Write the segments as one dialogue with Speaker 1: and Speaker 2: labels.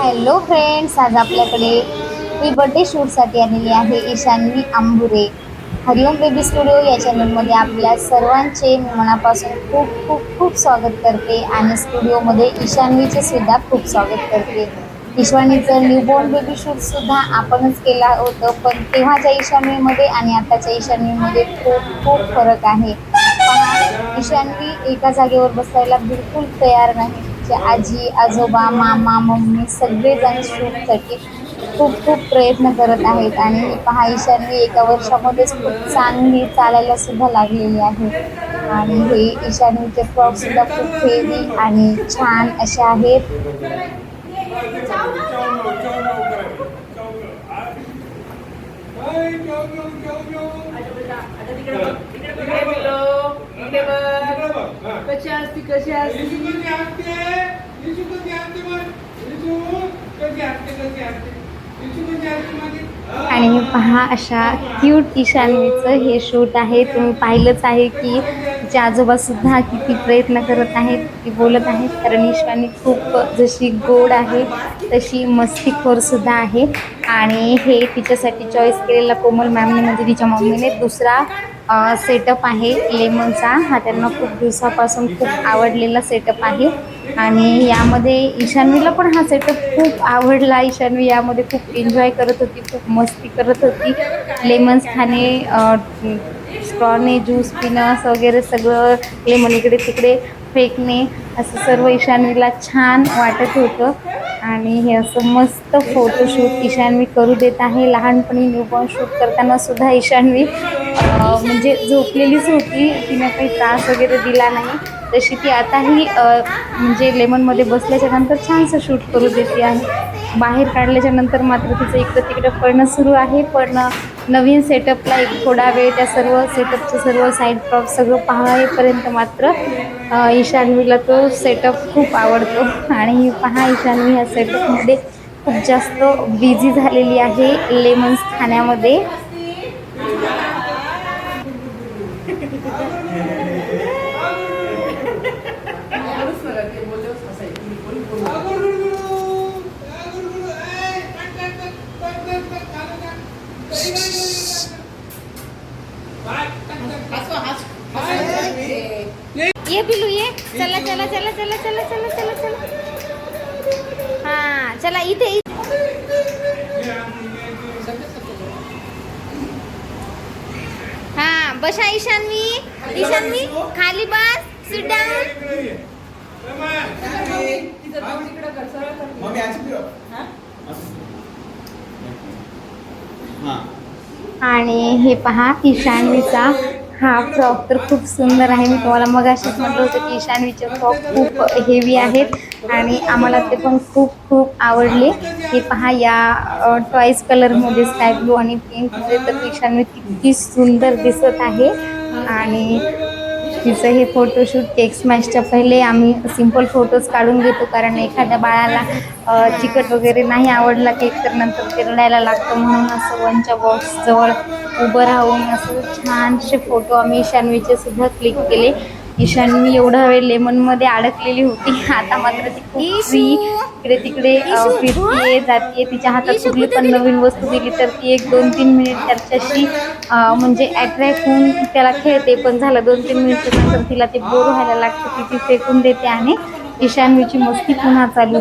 Speaker 1: Hello friends, आज आपल्याकडे मी birthday शूटसाठी आलेली आहे ईशान्वी आंबुरे. हरिओम बेबी स्टुडिओ या चॅनलमध्ये आपल्या सर्वांचे मी मनापासून खूप खूप खूप स्वागत करते आणि स्टुडिओमध्ये ईशान्वीचे सुद्धा खूप स्वागत करते. ईशान्वीचं न्यूबॉर्न बेबी शूटसुद्धा आपणच केला होतं, पण तेव्हाच्या ईशान्वीमध्ये आणि आताच्या ईशान्वीमध्ये खूप खूप फरक आहे. पहा, ईशान्वी एका जागेवर बसायला बिलकुल तयार नाही. आजी आजोबा मामा मम्मी सगळेजण शूटसाठी खूप खूप प्रयत्न करत आहेत आणि पहा ईशान्वी एका वर्षामध्येच खूप चांगली चालायला सुद्धा लागलेली आहे. आणि हे ईशान्वीचे फ्रॉक सुद्धा खूप हेवी आणि छान असे आहेत. आणि पहा अशा क्यूट ईशान्वीचं हे शूट आहे. तुम्ही पाहिलंच आहे की तिचे आजोबा सुद्धा किती प्रयत्न करत आहेत, किती बोलत आहेत. कारण ईशान्वी खूप जशी गोड आहे तशी मस्तीखोर सुद्धा आहे. आणि हे तिच्यासाठी चॉईस केलेला कोमल मॅमने म्हणजे तिच्या मम्मीने दुसरा सेटअप आहे लेमनचा. हा त्यांना खूप दिवसापासून खूप आवडलेला सेटअप आहे आणि यामध्ये ईशान्वीला पण हा सेटअप खूप आवडला. ईशान्वी यामध्ये खूप एन्जॉय करत होती, खूप मस्ती करत होती. लेमन्स खाणे, स्ट्रॉने ज्यूस पिणं असं वगैरे सगळं, लेमन इकडे तिकडे फेकणे, असं सर्व ईशान्वीला छान वाटत होतं. आणि हे असं मस्त फोटोशूट ईशान्वी करू देत आहे. लहानपणी न्यूबॉर्न शूट करताना सुद्धा ईशान्वी म्हणजे झोपलेलीच होती, तिनं काही त्रास वगैरे दिला नाही. तशी ती आताही म्हणजे लेमनमध्ये बसल्याच्या नंतर छानसं शूट करू देते आहे. बाहेर काढल्याच्या नंतर मात्र तिचं इकडं तिकडं पळणं सुरू आहे. पण नवीन सेटअपला एक थोडा वेळ त्या सर्व सेटअपचं सर्व साईड प्रॉप सगळं पाहायपर्यंत मात्र ईशान्वीला तो सेटअप खूप आवडतो. आणि पहा ईशान्वी ह्या सेटअपमध्ये खूप जास्त बिझी झालेली आहे लेमन्स खाण्यामध्ये. ये बिलू ये, चला चला चला चला चला चला चला चला, हाँ चला इथे. हाँ बसा ईशान्वी, ईशान्वी खाली बस, सिट डाऊन. आणि हे पहा ईशान्वीचा हा फ्रॉक तर खूप सुंदर आहे. मी तुम्हाला मगाशीच म्हटलं होतं की ईशान्वीचे फ्रॉक खूप हेवी आहेत आणि आम्हाला ते पण खूप खूप आवडले. हे पहा या टॉईज कलरमध्ये स्काय ब्लू आणि पिंकमध्ये तर ईशान्वी किती सुंदर दिसत आहे. आणि तिचं हे फोटोशूट केक स्मॅशच्या पहिले आम्ही सिंपल फोटोज काढून घेतो, कारण एखाद्या बाळाला चिकट वगैरे नाही आवडला केक तर नंतर ते रडायला लागतं. म्हणून असं वनच्या बॉक्सजवळ उभं राहून असं छानसे फोटो आम्ही ईशान्वीचे सुद्धा क्लिक केले. ईशान्वी एवढा वेळ लेमनमध्ये अडकलेली होती, आता मात्र ती खूप फ्री इकडे तिकडे फिरतीये जातीये. तिच्या हातात कुठली पण नवीन वस्तू दिली तर ती 1-2-3 मिनिट त्याच्याशी म्हणजे अट्रॅक्ट होऊन त्याला खेळते. पण झालं 2-3 मिनिट नंतर तिला ते बोर व्हायला लागतं, ती फेकून देते आणि ईशान्वीची मस्ती पुन्हा चालू.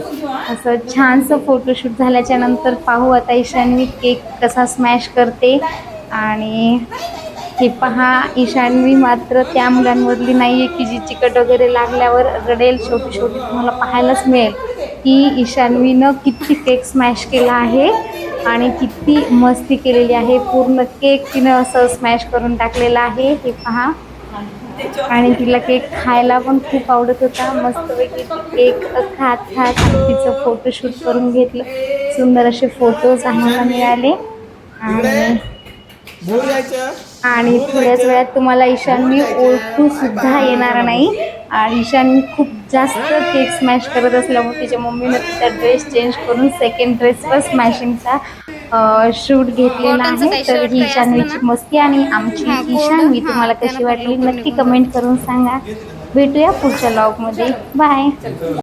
Speaker 1: असं छानसं फोटोशूट झाल्याच्या नंतर पाहू आता ईशान्वी केक कसा स्मॅश करते. आणि हे पहा ईशान्वी मात्र त्या मुलांमधली नाही आहे की जी चिकट वगैरे लागल्यावर रडेल. छोटी छोटी तुम्हाला पाहायलाच मिळेल की ईशान्वीनं किती केक स्मॅश केला आहे आणि किती मस्ती केलेली आहे. पूर्ण केक तिनं असं स्मॅश करून टाकलेला आहे. हे पहा, आणि तिला केक खायला पण खूप आवडत होता. मस्तपैकी केक खात खात तिचं फोटोशूट करून घेतलं. सुंदर असे फोटोज आम्हाला मिळाले. आणि थोड्याच वेळात तुम्हाला ईशान्वी ओळखू सुद्धा येणार नाही. आणि ईशान्वी खूप जास्त केक स्मॅश करत असल्यामुळे तिच्या मम्मीनं तिचा ड्रेस चेंज करून सेकंड ड्रेसवर स्मॅशिंगचा शूट घेतलेला आहे. तर ही ईशान्वीची मस्ती आणि आमची ईशान्वी तुम्हाला कशी वाटली नक्की कमेंट करून सांगा. भेटूया पुढच्या व्लॉगमध्ये. बाय.